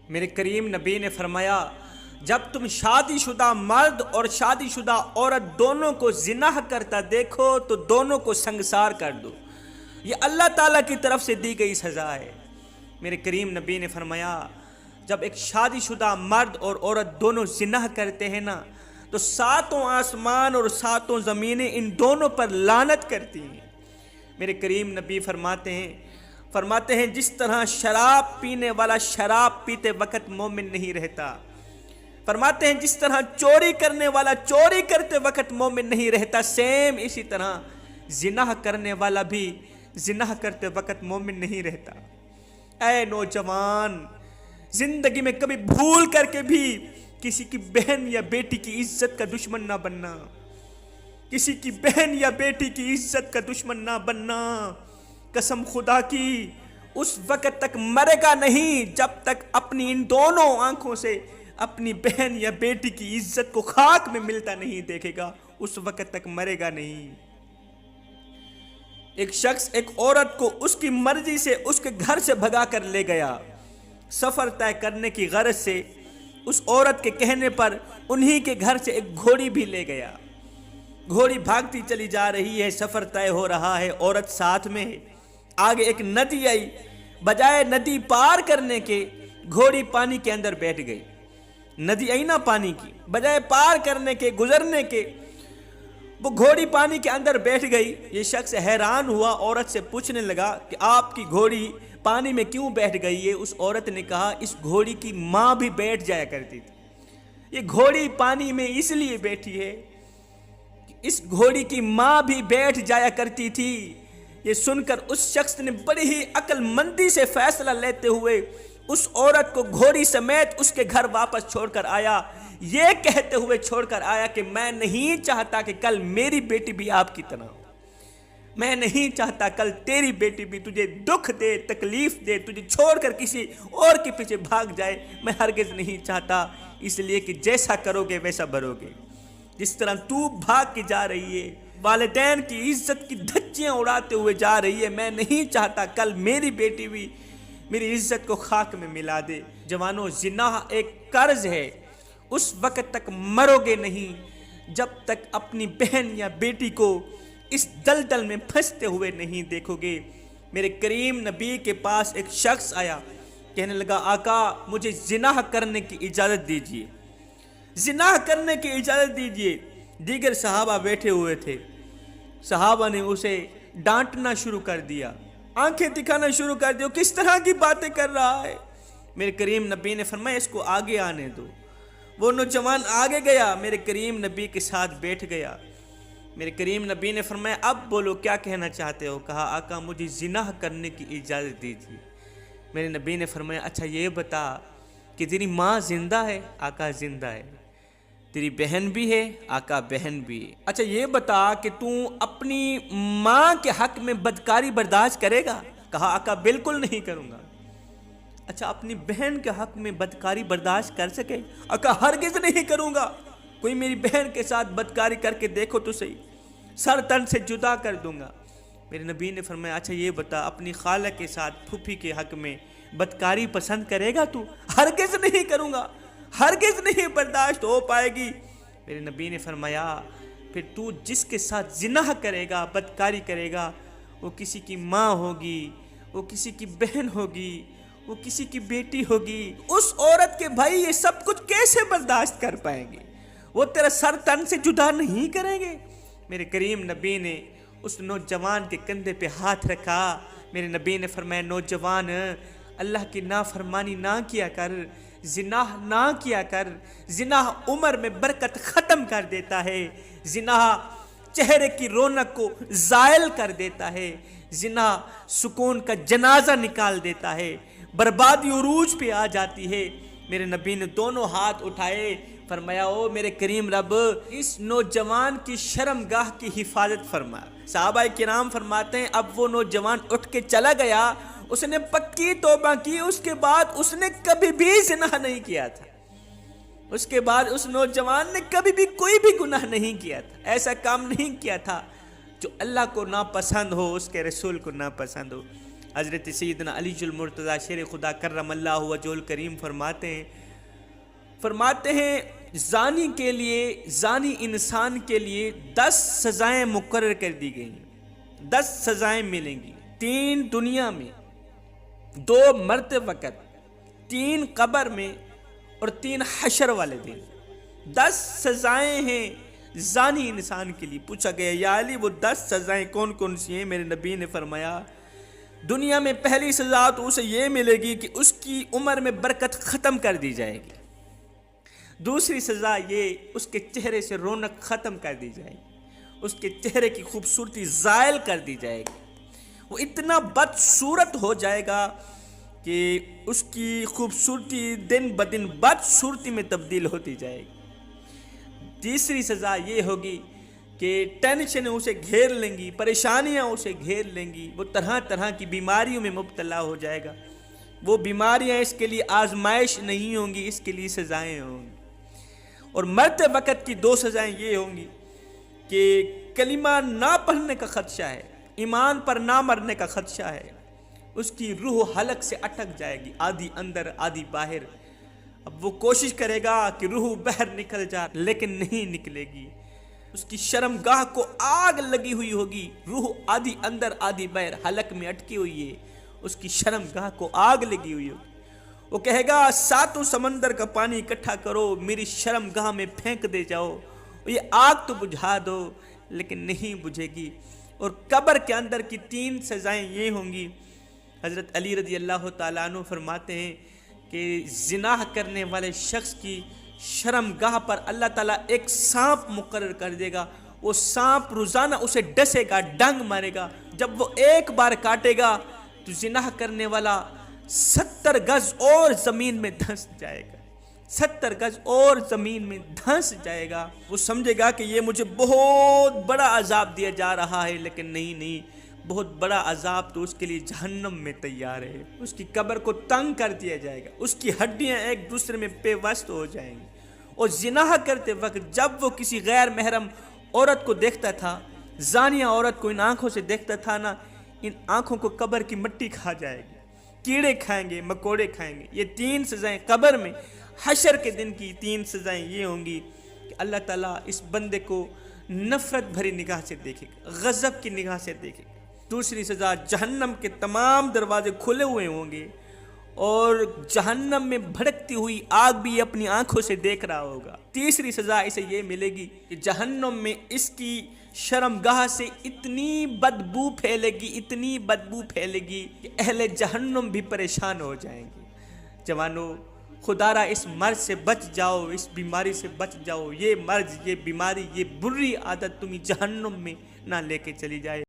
میرے کریم نبی نے فرمایا جب تم شادی شدہ مرد اور شادی شدہ عورت دونوں کو زنا کرتا دیکھو تو دونوں کو سنگسار کر دو، یہ اللہ تعالیٰ کی طرف سے دی گئی سزا ہے۔ میرے کریم نبی نے فرمایا جب ایک شادی شدہ مرد اور عورت دونوں زنا کرتے ہیں نا تو ساتوں آسمان اور ساتوں زمینیں ان دونوں پر لعنت کرتی ہیں۔ میرے کریم نبی فرماتے ہیں جس طرح شراب پینے والا شراب پیتے وقت مومن نہیں رہتا، فرماتے ہیں جس طرح چوری کرنے والا چوری کرتے وقت مومن نہیں رہتا، سیم اسی طرح زنا کرنے والا بھی زنا کرتے وقت مومن نہیں رہتا۔ اے نوجوان، زندگی میں کبھی بھول کر کے بھی کسی کی بہن یا بیٹی کی عزت کا دشمن نہ بننا، کسی کی بہن یا بیٹی کی عزت کا دشمن نہ بننا۔ قسم خدا کی اس وقت تک مرے گا نہیں جب تک اپنی ان دونوں آنکھوں سے اپنی بہن یا بیٹی کی عزت کو خاک میں ملتا نہیں دیکھے گا، اس وقت تک مرے گا نہیں۔ ایک شخص ایک عورت کو اس کی مرضی سے اس کے گھر سے بھگا کر لے گیا، سفر طے کرنے کی غرض سے اس عورت کے کہنے پر انہی کے گھر سے ایک گھوڑی بھی لے گیا۔ گھوڑی بھاگتی چلی جا رہی ہے، سفر طے ہو رہا ہے، عورت ساتھ میں ہے۔ آگے ایک ندی آئی، بجائے ندی پار کرنے کے گھوڑی پانی کے اندر بیٹھ گئی۔ ندی آئی نا پانی کی، بجائے پار کرنے کے گزرنے کے وہ گھوڑی پانی کے اندر بیٹھ گئی۔ یہ شخص حیران ہوا، عورت سے پوچھنے لگا کہ آپ کی گھوڑی پانی میں کیوں بیٹھ گئی ہے؟ اس عورت نے کہا اس گھوڑی کی ماں بھی بیٹھ جایا کرتی تھی، یہ گھوڑی پانی میں اس لیے بیٹھی ہے، اس گھوڑی کی ماں بھی بیٹھ جایا کرتی تھی۔ یہ سن کر اس شخص نے بڑی ہی عقل مندی سے فیصلہ لیتے ہوئے اس عورت کو گھوڑی سمیت اس کے گھر واپس چھوڑ کر آیا، یہ کہتے ہوئے چھوڑ کر آیا کہ میں نہیں چاہتا کہ کل میری بیٹی بھی آپ کی طرح ہو، میں نہیں چاہتا کل تیری بیٹی بھی تجھے دکھ دے، تکلیف دے، تجھے چھوڑ کر کسی اور کے پیچھے بھاگ جائے، میں ہرگز نہیں چاہتا، اس لیے کہ جیسا کرو گے ویسا بھرو گے۔ جس طرح تو بھاگ کے جا رہی ہے، والدین کی عزت کی دھچیاں اڑاتے ہوئے جا رہی ہے، میں نہیں چاہتا کل میری بیٹی بھی میری عزت کو خاک میں ملا دے۔ جوانوں، زنا ایک قرض ہے، اس وقت تک مرو گے نہیں جب تک اپنی بہن یا بیٹی کو اس دلدل میں پھنستے ہوئے نہیں دیکھو گے۔ میرے کریم نبی کے پاس ایک شخص آیا، کہنے لگا آقا مجھے زنا کرنے کی اجازت دیجیے، زنا کرنے کی اجازت دیجیے۔ دیگر صحابہ بیٹھے ہوئے تھے، صحابہ نے اسے ڈانٹنا شروع کر دیا، آنکھیں دکھانا شروع کر دیا، کس طرح کی باتیں کر رہا ہے۔ میرے کریم نبی نے فرمایا اس کو آگے آنے دو۔ وہ نوجوان آگے گیا، میرے کریم نبی کے ساتھ بیٹھ گیا۔ میرے کریم نبی نے فرمایا اب بولو کیا کہنا چاہتے ہو؟ کہا آقا مجھے زنا کرنے کی اجازت دیجیے۔ میرے نبی نے فرمایا اچھا یہ بتا کہ تیری ماں زندہ ہے؟ آقا زندہ ہے۔ تیری بہن بھی ہے؟ آقا بہن بھی ہے۔ اچھا یہ بتا کہ تو اپنی ماں کے حق میں بدکاری برداشت کرے گا؟ کہا آقا بالکل نہیں کروں گا۔ اچھا اپنی بہن کے حق میں بدکاری برداشت کر سکے؟ آقا ہرگز نہیں کروں گا، کوئی میری بہن کے ساتھ بدکاری کر کے دیکھو تو صحیح، سر تن سے جدا کر دوں گا۔ میرے نبی نے فرمایا اچھا یہ بتا اپنی خالہ کے ساتھ پھوپھی کے حق میں بدکاری پسند کرے گا تو؟ ہرگز نہیں کروں گا، ہرگز نہیں برداشت ہو پائے گی۔ میرے نبی نے فرمایا پھر تو جس کے ساتھ زنا کرے گا، بدکاری کرے گا، وہ کسی کی ماں ہوگی، وہ کسی کی بہن ہوگی، وہ کسی کی بیٹی ہوگی۔ اس عورت کے بھائی یہ سب کچھ کیسے برداشت کر پائیں گے؟ وہ تیرا سر تن سے جدا نہیں کریں گے؟ میرے کریم نبی نے اس نوجوان کے کندھے پہ ہاتھ رکھا۔ میرے نبی نے فرمایا نوجوان اللہ کی نافرمانی نہ کیا کر، زنا نہ کیا کر، زنا عمر میں برکت ختم کر دیتا ہے، زنا چہرے کی رونق کو زائل کر دیتا ہے، زنا سکون کا جنازہ نکال دیتا ہے، بربادی عروج پہ آ جاتی ہے۔ میرے نبی نے دونوں ہاتھ اٹھائے، فرمایا او میرے کریم رب اس نوجوان کی شرمگاہ کی حفاظت فرما۔ صحابہ کرام فرماتے ہیں اب وہ نوجوان اٹھ کے چلا گیا، اس نے پکی توبہ کی، اس کے بعد اس نے کبھی بھی زنا نہیں کیا تھا، اس کے بعد اس نوجوان نے کبھی بھی کوئی بھی گناہ نہیں کیا تھا، ایسا کام نہیں کیا تھا جو اللہ کو ناپسند ہو، اس کے رسول کو ناپسند ہو۔ حضرت سیدنا علی المرتضیٰ شیر خدا کرم اللہ وجہ الکریم فرماتے ہیں زانی کے لیے، زانی انسان کے لیے 10 سزائیں مقرر کر دی گئی ہیں۔ 10 سزائیں ملیں گی، 3 دنیا میں، 2 مرتے وقت، 3 قبر میں اور 3 حشر والے دن۔ 10 سزائیں ہیں زانی انسان کے لیے۔ پوچھا گیا یا علی وہ 10 سزائیں کون کون سی ہیں؟ میرے نبی نے فرمایا دنیا میں پہلی سزا تو اسے یہ ملے گی کہ اس کی عمر میں برکت ختم کر دی جائے گی۔ دوسری سزا یہ اس کے چہرے سے رونق ختم کر دی جائے گی، اس کے چہرے کی خوبصورتی زائل کر دی جائے گی، وہ اتنا بدصورت ہو جائے گا کہ اس کی خوبصورتی دن بدن بدصورتی میں تبدیل ہوتی جائے گی۔ تیسری سزا یہ ہوگی کہ ٹینشن اسے گھیر لیں گی، پریشانیاں اسے گھیر لیں گی، وہ طرح طرح کی بیماریوں میں مبتلا ہو جائے گا۔ وہ بیماریاں اس کے لیے آزمائش نہیں ہوں گی، اس کے لیے سزائیں ہوں گی۔ اور مرتے وقت کی 2 سزائیں یہ ہوں گی کہ کلمہ نہ پڑھنے کا خدشہ ہے، ایمان پر نہ مرنے کا خدشہ ہے، اس کی روح حلق سے اٹک جائے گی، آدھی اندر آدھی باہر۔ اب وہ کوشش کرے گا کہ روح باہر نکل جائے لیکن نہیں نکلے گی، اس کی شرمگاہ کو آگ لگی ہوئی ہوگی، روح آدھی اندر آدھی باہر حلق میں اٹکی ہوئی ہے، اس کی شرمگاہ کو آگ لگی ہوئی ہوگی۔ وہ کہے گا 7 سمندر کا پانی اکٹھا کرو، میری شرمگاہ میں پھینک دے جاؤ، یہ آگ تو بجھا دو، لیکن نہیں بجھے گی۔ اور قبر کے اندر کی 3 سزائیں یہ ہوں گی۔ حضرت علی رضی اللہ تعالیٰ عنہ فرماتے ہیں کہ زنا کرنے والے شخص کی شرمگاہ پر اللہ تعالیٰ ایک سانپ مقرر کر دے گا، وہ سانپ روزانہ اسے ڈسے گا، ڈنگ مارے گا، جب وہ ایک بار کاٹے گا تو زنا کرنے والا 70 گز اور زمین میں دھنس جائے گا، 70 گز اور زمین میں دھنس جائے گا۔ وہ سمجھے گا کہ یہ مجھے بہت بڑا عذاب دیا جا رہا ہے، لیکن نہیں، بہت بڑا عذاب تو اس کے لیے جہنم میں تیار ہے۔ اس کی قبر کو تنگ کر دیا جائے گا، اس کی ہڈیاں ایک دوسرے میں پیوست ہو جائیں گی۔ اور زنا کرتے وقت جب وہ کسی غیر محرم عورت کو دیکھتا تھا، زانیہ عورت کو ان آنکھوں سے دیکھتا تھا نا، ان آنکھوں کو قبر کی مٹی کھا جائے گی، کیڑے کھائیں گے، مکوڑے کھائیں گے۔ یہ 3 سزائیں قبر میں۔ حشر کے دن کی 3 سزائیں یہ ہوں گی کہ اللہ تعالیٰ اس بندے کو نفرت بھری نگاہ سے دیکھے گا، غضب کی نگاہ سے دیکھے گا۔ دوسری سزا جہنم کے تمام دروازے کھلے ہوئے ہوں گے اور جہنم میں بھڑکتی ہوئی آگ بھی اپنی آنکھوں سے دیکھ رہا ہوگا۔ تیسری سزا اسے یہ ملے گی کہ جہنم میں اس کی شرمگاہ سے اتنی بدبو پھیلے گی، اتنی بدبو پھیلے گی کہ اہل جہنم بھی پریشان ہو جائیں گے۔ جوانو خدارا اس مرض سے بچ جاؤ، اس بیماری سے بچ جاؤ، یہ مرض، یہ بیماری، یہ بری عادت تمہیں جہنم میں نہ لے کے چلی جائے۔